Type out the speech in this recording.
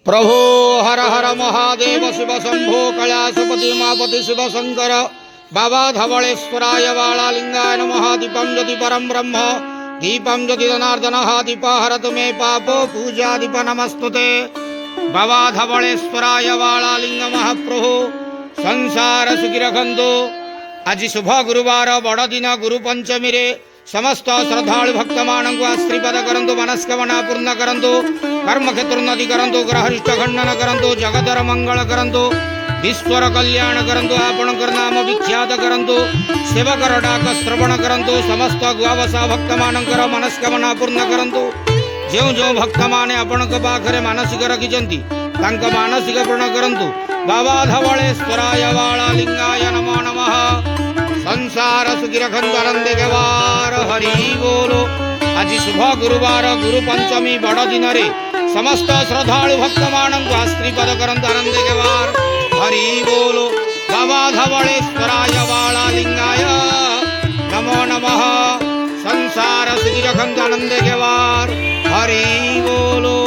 प्रभो हर हर महादेव शिव शंभो कैलासपति मापति शिव शंकर बाबा धवलेश्वराय बालालिंगाय नमः। दीपं ज्योति परम ब्रह्म दीपं ज्योति जनार्दन दीप हरतु मे पापो पूजा दीप नमस्तुते। बाबा धवलेश्वराय बालालिंग महाप्रभु संसार सुखी रखंतु। आज शुभ गुरुवार बड़ दिन गुरु पंचमी रे समस्त श्रद्धालु भक्त मानक आश्रीपद करंतु, मनस्कामना पूर्ण करंतु, कर्म क्षेत्र नदी करंतु, ग्रहरिष्ट खंडन करंतु, जगतर मंगल करंतु, विश्वर कल्याण करंतु, आपणकर नाम विख्यात करंतु, सेवकर डाक श्रवण करंतु, समस्त गुआवसा भक्त मानकर मनस्कामना पूर्ण करंतु। जो जो भक्त माने आपणक पाखरे मानसिक रखिचंती तांक मानसिक पूर्ण करंतु। बाबा धवलेश्वराय बालालिंगाय नमो नमः। संसार सुखी रखंतु आनंदे देवार हरि बोलो। आज शुभ गुरुवार गुरु पंचमी बड़ दिन रे समस्त श्रद्धालु भक्त मानक आश्रीपद करंतु आनंदे देवार हरि बोलो। बाबा धवलेश्वराय बालालिंगाय नमो नमः। संसार सुखी रखंतु आनंदे देवार हरि बोलो।